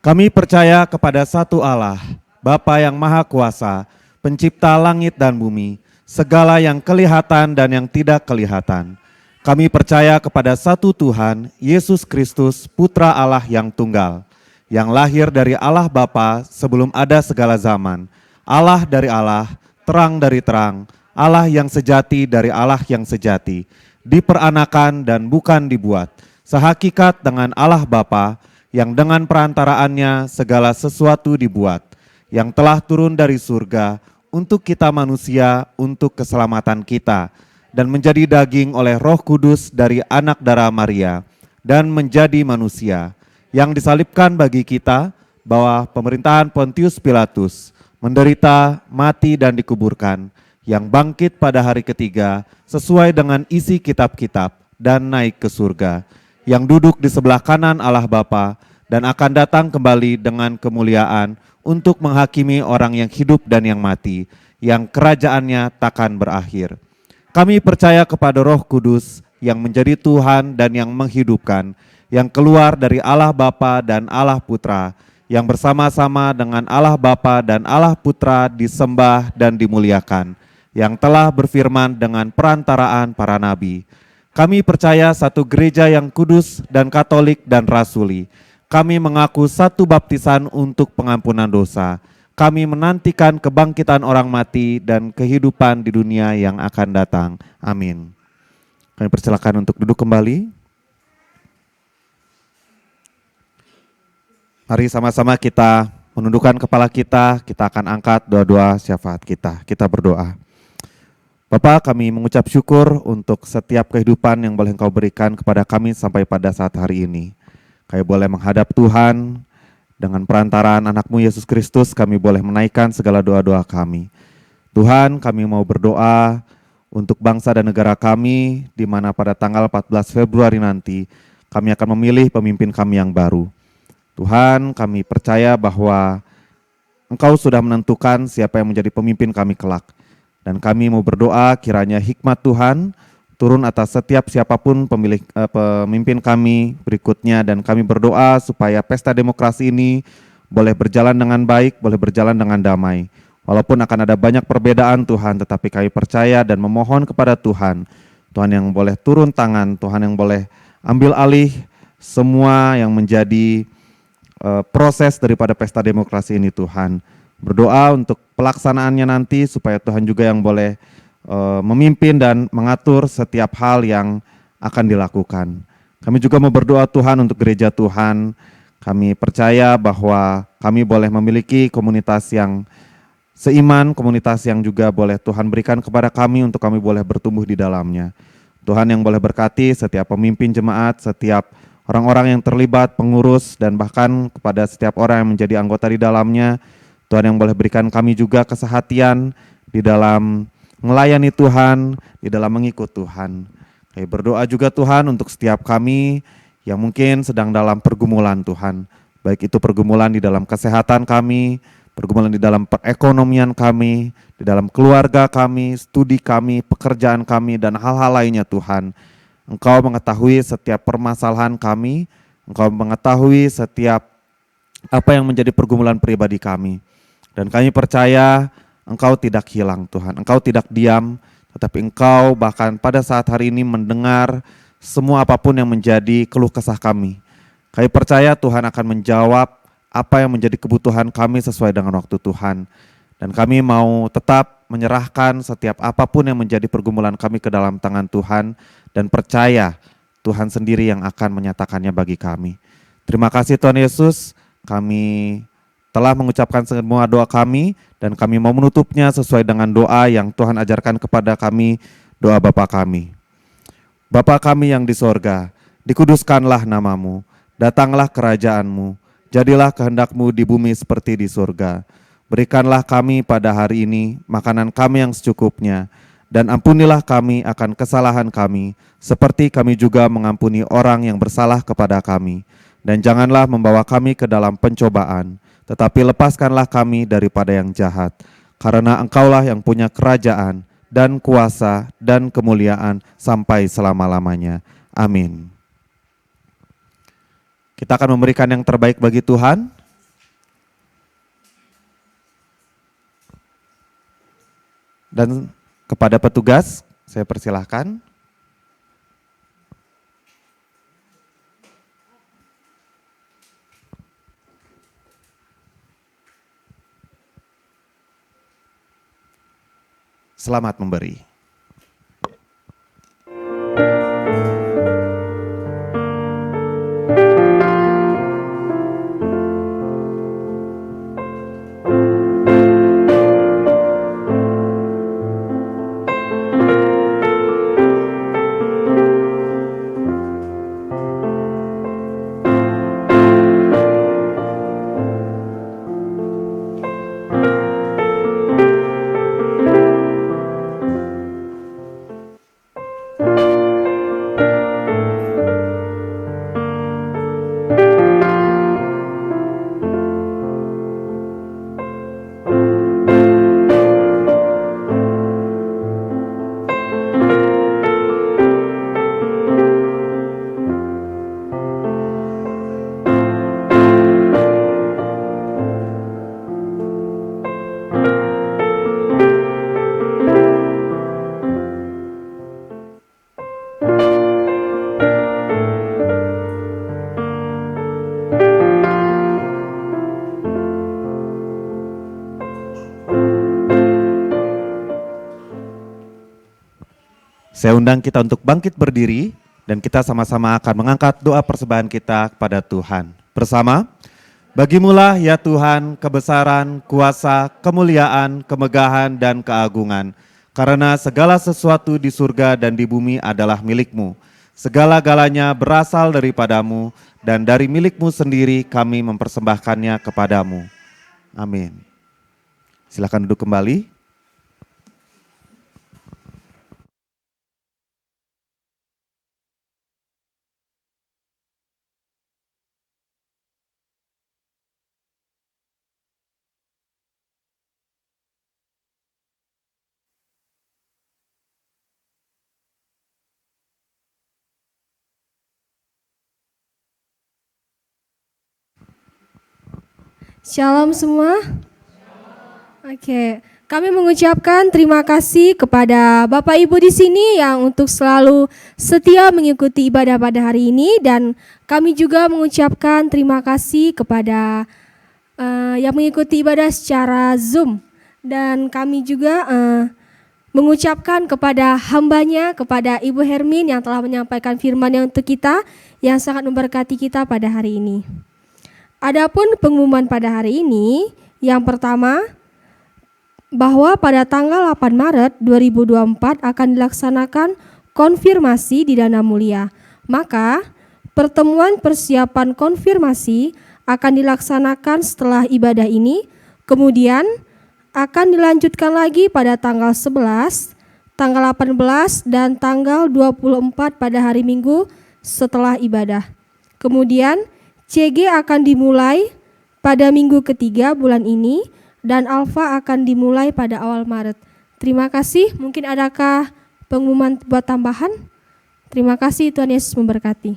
kami percaya kepada satu Allah, Bapa yang Maha Kuasa, Pencipta langit dan bumi, segala yang kelihatan dan yang tidak kelihatan. Kami percaya kepada satu Tuhan, Yesus Kristus, Putra Allah yang tunggal, yang lahir dari Allah Bapa sebelum ada segala zaman, Allah dari Allah, terang dari terang, Allah yang sejati dari Allah yang sejati, diperanakan dan bukan dibuat, sehakikat dengan Allah Bapa, yang dengan perantaraannya segala sesuatu dibuat, yang telah turun dari surga untuk kita manusia, untuk keselamatan kita, dan menjadi daging oleh Roh Kudus dari anak darah Maria, dan menjadi manusia, yang disalibkan bagi kita, bahwa pemerintahan Pontius Pilatus, menderita, mati dan dikuburkan, yang bangkit pada hari ketiga sesuai dengan isi kitab-kitab dan naik ke surga, yang duduk di sebelah kanan Allah Bapa dan akan datang kembali dengan kemuliaan untuk menghakimi orang yang hidup dan yang mati, yang kerajaannya takkan berakhir. Kami percaya kepada Roh Kudus yang menjadi Tuhan dan yang menghidupkan, yang keluar dari Allah Bapa dan Allah Putra, yang bersama-sama dengan Allah Bapa dan Allah Putra disembah dan dimuliakan, yang telah berfirman dengan perantaraan para nabi. Kami percaya satu gereja yang kudus dan katolik dan rasuli. Kami mengaku satu baptisan untuk pengampunan dosa. Kami menantikan kebangkitan orang mati dan kehidupan di dunia yang akan datang. Amin. Kami persilakan untuk duduk kembali. Mari sama-sama kita menundukkan kepala kita akan angkat doa-doa syafaat kita. Kita berdoa. Bapa, kami mengucap syukur untuk setiap kehidupan yang boleh Engkau berikan kepada kami sampai pada saat hari ini. Kami boleh menghadap Tuhan, dengan perantaraan anak-Mu Yesus Kristus kami boleh menaikkan segala doa-doa kami. Tuhan, kami mau berdoa untuk bangsa dan negara kami, di mana pada tanggal 14 Februari nanti kami akan memilih pemimpin kami yang baru. Tuhan, kami percaya bahwa Engkau sudah menentukan siapa yang menjadi pemimpin kami kelak. Dan kami mau berdoa kiranya hikmat Tuhan turun atas setiap siapapun pemimpin kami berikutnya, dan kami berdoa supaya pesta demokrasi ini boleh berjalan dengan baik, boleh berjalan dengan damai. Walaupun akan ada banyak perbedaan Tuhan, tetapi kami percaya dan memohon kepada Tuhan, Tuhan yang boleh turun tangan, Tuhan yang boleh ambil alih semua yang menjadi proses daripada pesta demokrasi ini Tuhan. Berdoa untuk pelaksanaannya nanti supaya Tuhan juga yang boleh memimpin dan mengatur setiap hal yang akan dilakukan. Kami juga mau berdoa Tuhan untuk gereja Tuhan. Kami percaya bahwa kami boleh memiliki komunitas yang seiman, komunitas yang juga boleh Tuhan berikan kepada kami untuk kami boleh bertumbuh di dalamnya. Tuhan yang boleh berkati setiap pemimpin jemaat, setiap orang-orang yang terlibat, pengurus, dan bahkan kepada setiap orang yang menjadi anggota di dalamnya. Tuhan yang boleh berikan kami juga kesehatian di dalam melayani Tuhan, di dalam mengikut Tuhan. Kami berdoa juga Tuhan untuk setiap kami yang mungkin sedang dalam pergumulan Tuhan. Baik itu pergumulan di dalam kesehatan kami, pergumulan di dalam perekonomian kami, di dalam keluarga kami, studi kami, pekerjaan kami, dan hal-hal lainnya Tuhan. Engkau mengetahui setiap permasalahan kami, Engkau mengetahui setiap apa yang menjadi pergumulan pribadi kami. Dan kami percaya Engkau tidak hilang Tuhan, Engkau tidak diam, tetapi Engkau bahkan pada saat hari ini mendengar semua apapun yang menjadi keluh kesah kami. Kami percaya Tuhan akan menjawab apa yang menjadi kebutuhan kami sesuai dengan waktu Tuhan. Dan kami mau tetap menyerahkan setiap apapun yang menjadi pergumulan kami ke dalam tangan Tuhan, dan percaya Tuhan sendiri yang akan menyatakannya bagi kami. Terima kasih Tuhan Yesus, kami telah mengucapkan semua doa kami dan kami mau menutupnya sesuai dengan doa yang Tuhan ajarkan kepada kami, doa Bapa kami. Bapa kami yang di sorga, dikuduskanlah namamu, datanglah kerajaanmu, jadilah kehendak-Mu di bumi seperti di sorga. Berikanlah kami pada hari ini makanan kami yang secukupnya, dan ampunilah kami akan kesalahan kami, seperti kami juga mengampuni orang yang bersalah kepada kami. Dan janganlah membawa kami ke dalam pencobaan, tetapi lepaskanlah kami daripada yang jahat. Karena Engkaulah yang punya kerajaan dan kuasa dan kemuliaan sampai selama-lamanya. Amin. Kita akan memberikan yang terbaik bagi Tuhan. Dan kepada petugas, saya persilahkan. Selamat memberi. Saya undang kita untuk bangkit berdiri dan kita sama-sama akan mengangkat doa persembahan kita kepada Tuhan. Bersama, bagimulah ya Tuhan kebesaran, kuasa, kemuliaan, kemegahan, dan keagungan. Karena segala sesuatu di surga dan di bumi adalah milik-Mu. Segala-galanya berasal daripadamu dan dari milik-Mu sendiri kami mempersembahkannya kepadamu. Amin. Silakan duduk kembali. Shalom semua. Oke, kami mengucapkan terima kasih kepada Bapak Ibu di sini yang untuk selalu setia mengikuti ibadah pada hari ini, dan kami juga mengucapkan terima kasih kepada yang mengikuti ibadah secara Zoom, dan kami juga mengucapkan kepada hambanya, kepada Ibu Hermin yang telah menyampaikan firman-Nya untuk kita, yang sangat memberkati kita pada hari ini. Adapun pengumuman pada hari ini, yang pertama, bahwa pada tanggal 8 Maret 2024 akan dilaksanakan konfirmasi di Dana Mulia. Maka, pertemuan persiapan konfirmasi akan dilaksanakan setelah ibadah ini, kemudian akan dilanjutkan lagi pada tanggal 11, tanggal 18, dan tanggal 24 pada hari Minggu setelah ibadah. Kemudian, CG akan dimulai pada minggu ketiga bulan ini dan Alfa akan dimulai pada awal Maret. Terima kasih. Mungkin adakah pengumuman buat tambahan? Terima kasih, Tuhan Yesus memberkati.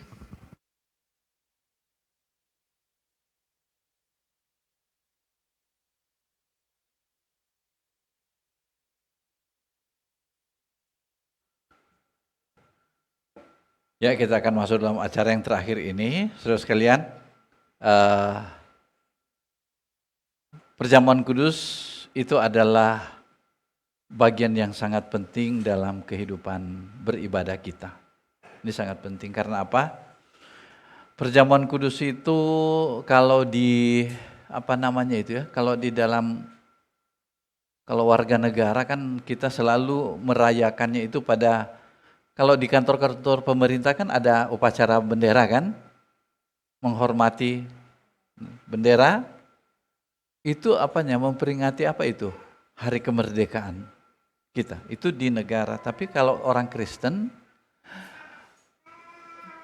Ya, kita akan masuk dalam acara yang terakhir ini, saudara sekalian. Perjamuan kudus itu adalah bagian yang sangat penting dalam kehidupan beribadah kita. Ini sangat penting karena apa? Perjamuan kudus itu kalau apa namanya itu ya, kalau warga negara kan kita selalu merayakannya itu pada, kalau di kantor-kantor pemerintah kan ada upacara bendera kan, menghormati bendera, itu apanya, memperingati apa itu? Hari kemerdekaan kita, itu di negara. Tapi kalau orang Kristen,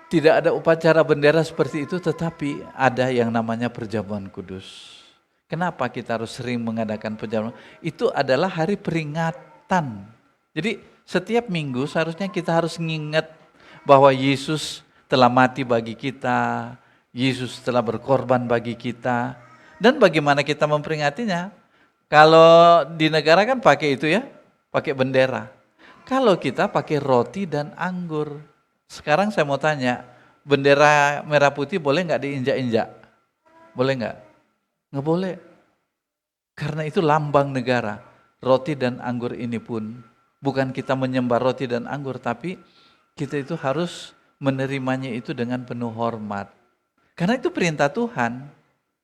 tidak ada upacara bendera seperti itu, tetapi ada yang namanya perjamuan kudus. Kenapa kita harus sering mengadakan perjamuan? Itu adalah hari peringatan. Jadi setiap minggu seharusnya kita harus mengingat bahwa Yesus telah mati bagi kita, Yesus telah berkorban bagi kita. Dan bagaimana kita memperingatinya? Kalau di negara kan pakai itu ya, pakai bendera. Kalau kita pakai roti dan anggur. Sekarang saya mau tanya, bendera merah putih boleh nggak diinjak-injak? Boleh nggak? Nggak boleh. Karena itu lambang negara. Roti dan anggur ini pun bukan kita menyembah roti dan anggur, tapi kita itu harus menerimanya itu dengan penuh hormat. Karena itu perintah Tuhan.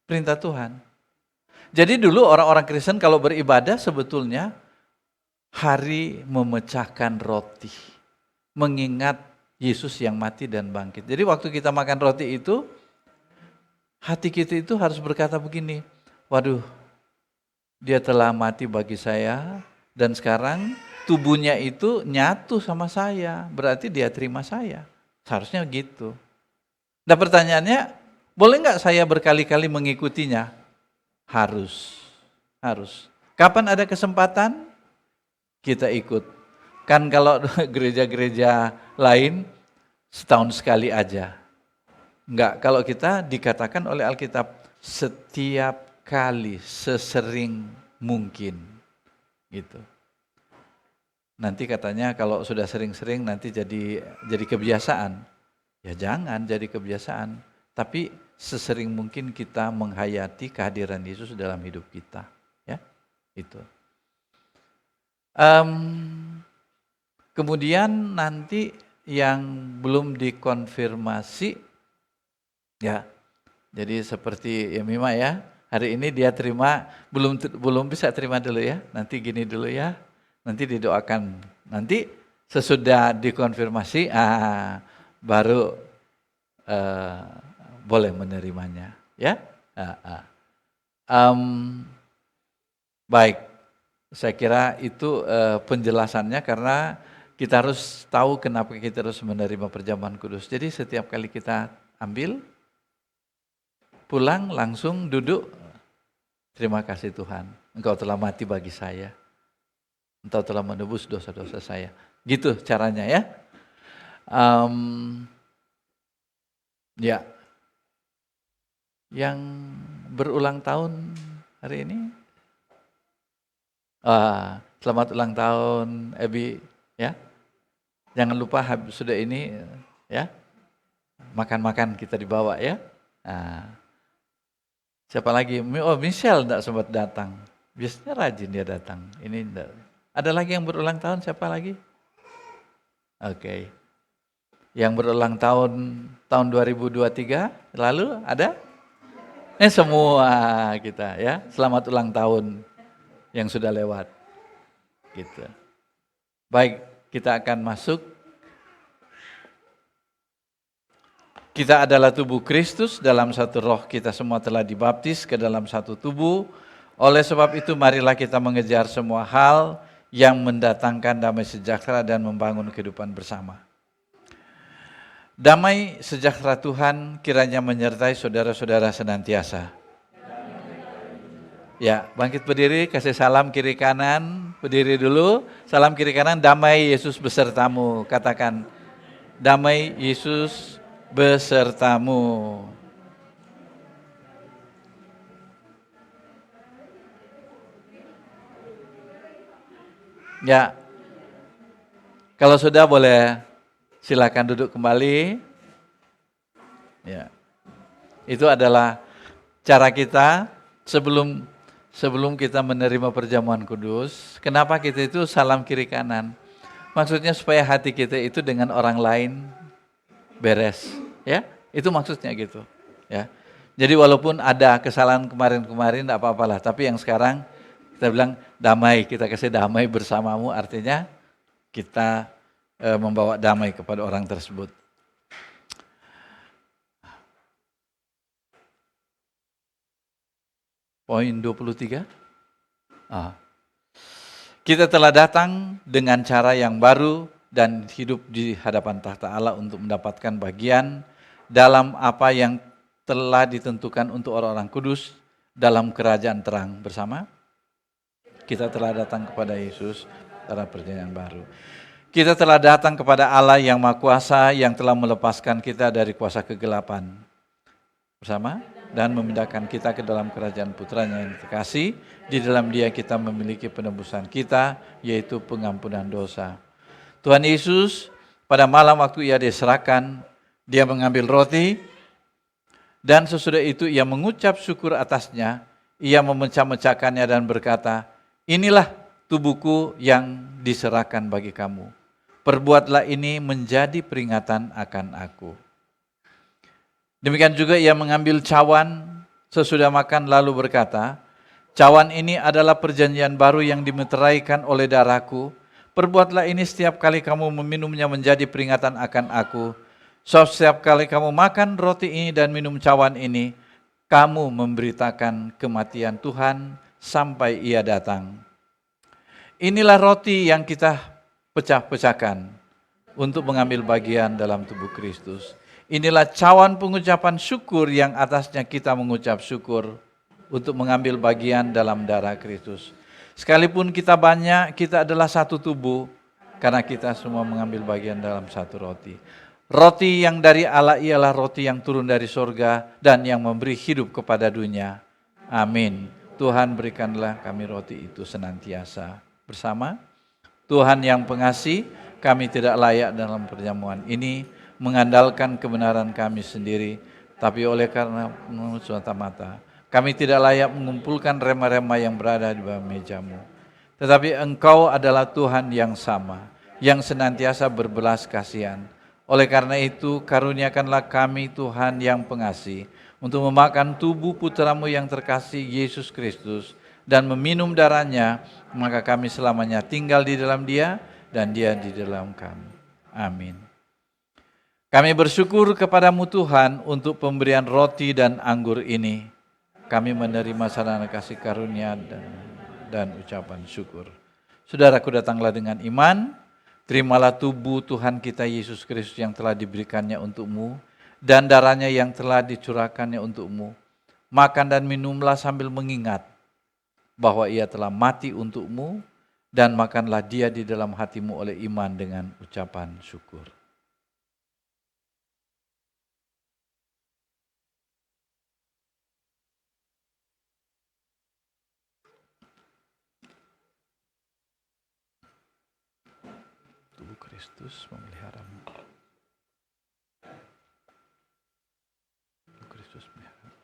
Perintah Tuhan. Jadi dulu orang-orang Kristen kalau beribadah sebetulnya hari memecahkan roti. Mengingat Yesus yang mati dan bangkit. Jadi waktu kita makan roti itu, hati kita itu harus berkata begini, waduh, dia telah mati bagi saya dan sekarang tubuhnya itu nyatu sama saya, berarti dia terima saya. Seharusnya gitu. Nah pertanyaannya, boleh nggak saya berkali-kali mengikutinya? Harus. Kapan ada kesempatan? Kita ikut. Kan kalau gereja-gereja lain setahun sekali aja. Enggak, kalau kita dikatakan oleh Alkitab setiap kali, sesering mungkin. Gitu. Nanti katanya kalau sudah sering-sering nanti jadi kebiasaan. Ya jangan jadi kebiasaan, tapi sesering mungkin kita menghayati kehadiran Yesus dalam hidup kita. Ya, itu. Kemudian nanti yang belum dikonfirmasi, ya, jadi seperti ya Mima ya, hari ini dia terima, belum bisa terima dulu ya, nanti gini dulu ya, nanti didoakan, nanti sesudah dikonfirmasi, baru boleh menerimanya, ya. Baik, saya kira itu penjelasannya karena kita harus tahu kenapa kita harus menerima perjamuan kudus. Jadi setiap kali kita ambil, pulang langsung duduk, terima kasih Tuhan, Engkau telah mati bagi saya, Engkau telah menebus dosa-dosa saya. Gitu caranya ya. Ya, yang berulang tahun hari ini, selamat ulang tahun Ebi ya. Jangan lupa sudah ini ya, makan-makan kita dibawa ya. Siapa lagi? Oh Michelle enggak sempat datang. Biasanya rajin dia datang. Ini enggak. Ada lagi yang berulang tahun? Siapa lagi? Oke. Yang berulang tahun 2023 lalu ada? Semua kita ya. Selamat ulang tahun yang sudah lewat. Gitu. Baik, kita akan masuk. Kita adalah tubuh Kristus, dalam satu roh kita semua telah dibaptis ke dalam satu tubuh. Oleh sebab itu marilah kita mengejar semua hal yang mendatangkan damai sejahtera dan membangun kehidupan bersama. Damai sejahtera Tuhan kiranya menyertai saudara-saudara senantiasa. Ya, bangkit berdiri, kasih salam kiri kanan, berdiri dulu. Salam kiri kanan, damai Yesus besertamu. Katakan, damai Yesus besertamu. Ya, kalau sudah boleh silakan duduk kembali. Ya, itu adalah cara kita sebelum kita menerima perjamuan kudus. Kenapa kita itu salam kiri kanan? Maksudnya supaya hati kita itu dengan orang lain beres, ya. Itu maksudnya gitu, ya. Jadi walaupun ada kesalahan kemarin-kemarin tidak apa-apalah, tapi yang sekarang kita bilang damai, kita kasih damai bersamamu, artinya kita membawa damai kepada orang tersebut. Poin 23. Kita telah datang dengan cara yang baru dan hidup di hadapan tahta Allah untuk mendapatkan bagian dalam apa yang telah ditentukan untuk orang-orang kudus dalam kerajaan terang bersama. Kita telah datang kepada Yesus dalam perjanjian baru. Kita telah datang kepada Allah yang Maha Kuasa yang telah melepaskan kita dari kuasa kegelapan bersama dan memindahkan kita ke dalam kerajaan putranya yang terkasih. Di dalam Dia kita memiliki penebusan kita, yaitu pengampunan dosa. Tuhan Yesus pada malam waktu Ia diserahkan, Dia mengambil roti, dan sesudah itu Ia mengucap syukur atasnya, Ia memecah-mecahkannya dan berkata, inilah tubuhku yang diserahkan bagi kamu. Perbuatlah ini menjadi peringatan akan aku. Demikian juga Ia mengambil cawan sesudah makan lalu berkata, cawan ini adalah perjanjian baru yang dimeteraikan oleh darahku. Perbuatlah ini setiap kali kamu meminumnya menjadi peringatan akan aku. So, setiap kali kamu makan roti ini dan minum cawan ini, kamu memberitakan kematian Tuhan sampai Ia datang. Inilah roti yang kita pecah-pecahkan untuk mengambil bagian dalam tubuh Kristus. Inilah cawan pengucapan syukur yang atasnya kita mengucap syukur untuk mengambil bagian dalam darah Kristus. Sekalipun kita banyak, kita adalah satu tubuh karena kita semua mengambil bagian dalam satu roti. Roti yang dari Allah ialah roti yang turun dari sorga dan yang memberi hidup kepada dunia. Amin. Tuhan berikanlah kami roti itu senantiasa bersama. Tuhan yang pengasih, kami tidak layak dalam perjamuan ini mengandalkan kebenaran kami sendiri, tapi oleh karena semata-mata kami tidak layak mengumpulkan rema-rema yang berada di bawah mejamu. Tetapi Engkau adalah Tuhan yang sama, yang senantiasa berbelas kasihan. Oleh karena itu, karuniakanlah kami Tuhan yang pengasih, untuk memakan tubuh putramu yang terkasih Yesus Kristus, dan meminum darahnya, maka kami selamanya tinggal di dalam Dia, dan Dia di dalam kami. Amin. Kami bersyukur kepadamu Tuhan untuk pemberian roti dan anggur ini. Kami menerima sarana kasih karunia dan ucapan syukur. Saudaraku, datanglah dengan iman, terimalah tubuh Tuhan kita Yesus Kristus yang telah diberikannya untukmu, dan darahnya yang telah dicurahkannya untukmu. Makan dan minumlah sambil mengingat bahwa Ia telah mati untukmu, dan makanlah Dia di dalam hatimu oleh iman dengan ucapan syukur. Kristus memeliharamu. Kristus memeliharamu.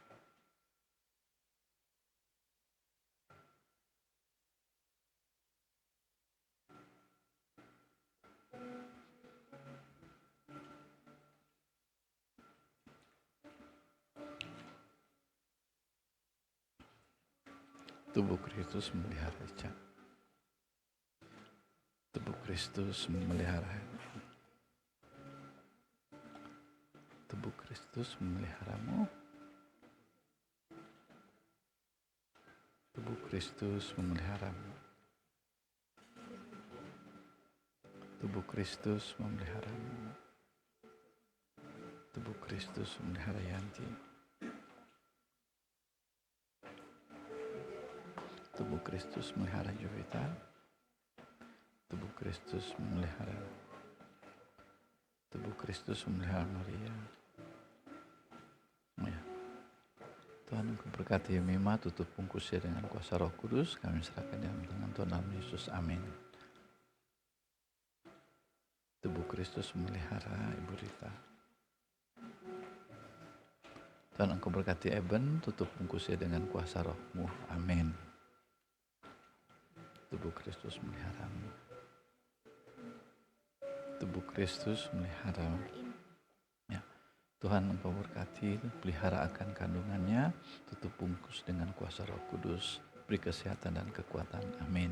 Tubuh Kristus memelihara Ica. Tubuh Kristus memelihara. Tubuh Kristus memeliharamu. Tubuh Kristus memeliharamu. Tubuh Kristus memeliharamu. Tubuh Kristus memelihara Yanti. Tubuh Kristus memelihara Jovita. Tubuh Kristus memelihara. Tubuh Kristus memelihara Maria. Ya. Tuhan memberkati Mima, tutup bungkusnya dengan kuasa Roh Kudus. Kami serahkan dalam tangan Tuhan Yesus. Amin. Tubuh Kristus memelihara Ibu Rita. Tuhan Engkau berkati Eben, tutup bungkusnya dengan kuasa Roh-Mu. Amin. Tubuh Kristus memeliharamu. Tubuh Kristus memeliharamu. Ya. Tuhan Engkau berkati, pelihara akan kandungannya, tutup bungkus dengan kuasa Roh Kudus, beri kesehatan dan kekuatan. Amin.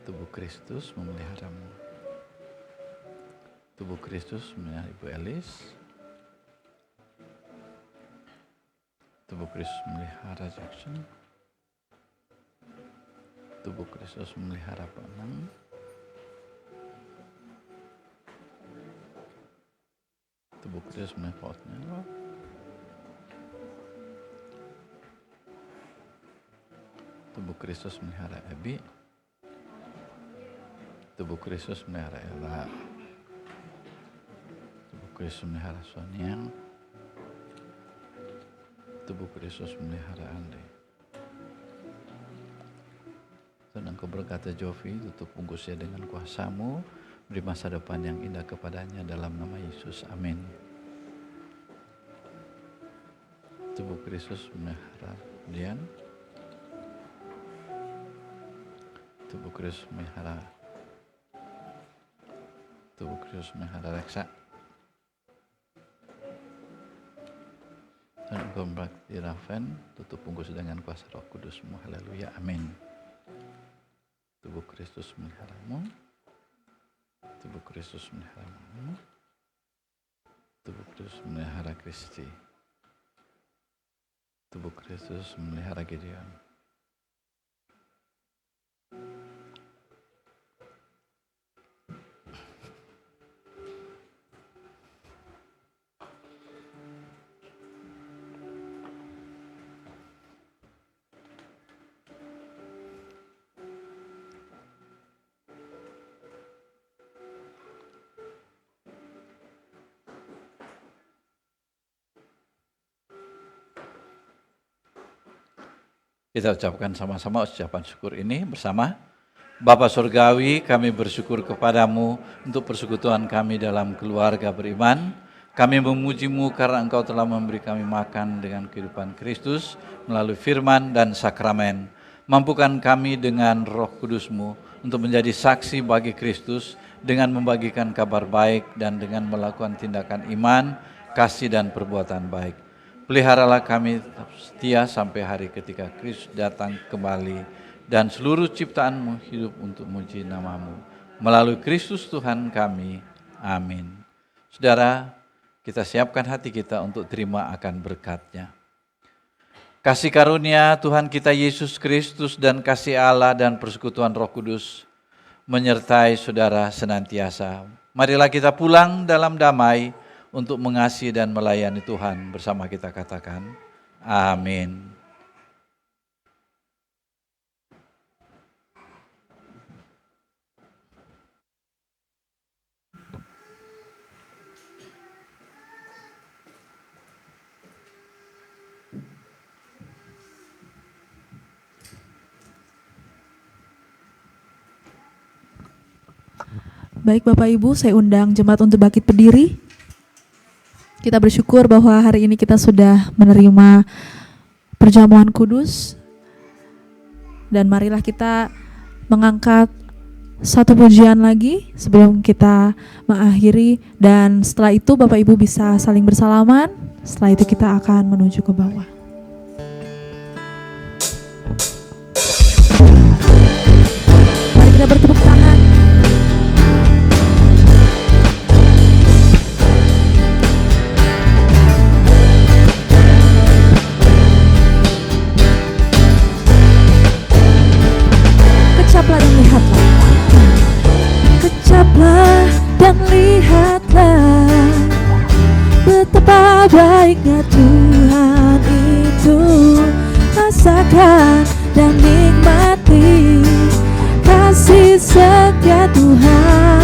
Tubuh Kristus memeliharamu. Tubuh Kristus memelihara Ibu Elis. Tubuh Kristus memelihara Jackson. Tubuh Kristus memelihara Pak Nang. Tubuh Kristus memelihara Otnero. Tubuh Kristus memelihara Ebi. Tubuh Kristus memelihara Ella. Tubuh Kristus memelihara Soniang. Tubuh Kristus memelihara Andre. Dan Engkau berkata Jovi, tutup bungkusnya dengan kuasa-Mu, beri masa depan yang indah kepadanya dalam nama Yesus. Amin. Tubuh Kristus memelihara Dian. Tubuh Kristus memelihara. Tubuh Kristus memelihara Reksa. Dan Engkau berkati Raven, tutup bungkus dengan kuasa Roh Kudus-Mu. Haleluya. Amin. Tubuh Kristus memeliharamu. Tubuh Kristus memeliharamu. Tubuh Kristus memelihara Kristi. Tubuh Kristus memelihara Gideon. Kita ucapkan sama-sama ucapan syukur ini bersama. Bapa Surgawi, kami bersyukur kepadamu untuk persekutuan kami dalam keluarga beriman. Kami memuji-Mu karena Engkau telah memberi kami makan dengan kehidupan Kristus melalui firman dan sakramen. Mampukan kami dengan Roh Kudus-Mu untuk menjadi saksi bagi Kristus dengan membagikan kabar baik dan dengan melakukan tindakan iman, kasih dan perbuatan baik. Peliharalah kami tetap setia sampai hari ketika Kristus datang kembali dan seluruh ciptaan-Mu hidup untuk muji nama-Mu. Melalui Kristus Tuhan kami. Amin. Saudara, kita siapkan hati kita untuk terima akan berkat-Nya. Kasih karunia Tuhan kita Yesus Kristus dan kasih Allah dan persekutuan Roh Kudus menyertai saudara senantiasa. Marilah kita pulang dalam damai untuk mengasihi dan melayani Tuhan. Bersama kita katakan, amin. Baik Bapak Ibu, saya undang jemaat untuk bangkit berdiri. Kita bersyukur bahwa hari ini kita sudah menerima perjamuan kudus. Dan marilah kita mengangkat satu pujian lagi sebelum kita mengakhiri. Dan setelah itu Bapak Ibu bisa saling bersalaman. Setelah itu kita akan menuju ke bawah. Mari kita bertepuk tangan. Kecaplah dan lihatlah. Kecaplah dan lihatlah betapa baiknya Tuhan itu. Rasakan dan nikmati kasih setia Tuhan.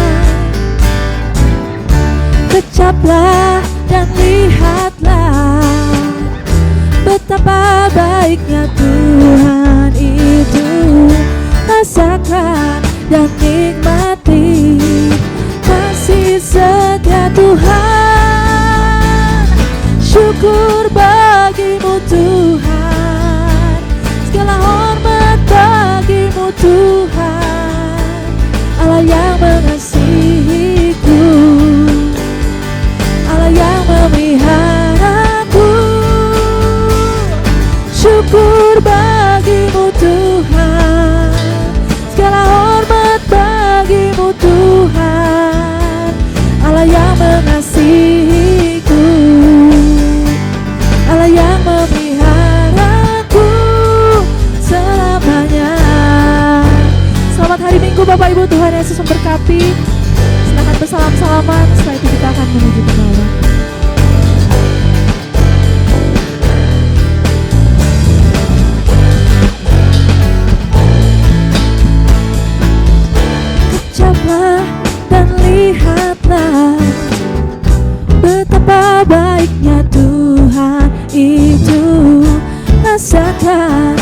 Kecaplah dan lihatlah betapa baiknya Tuhan itu. Rasakan dan nikmati kasih setia Tuhan. Syukur bagimu Tuhan, segala hormat bagimu Tuhan. Allah yang mengasihiku, Yesus memberkati. Silakan bersalam-salaman, setelah itu kita akan menuju ke bawah. Kejaplah dan lihatlah betapa baiknya Tuhan itu. Rasakan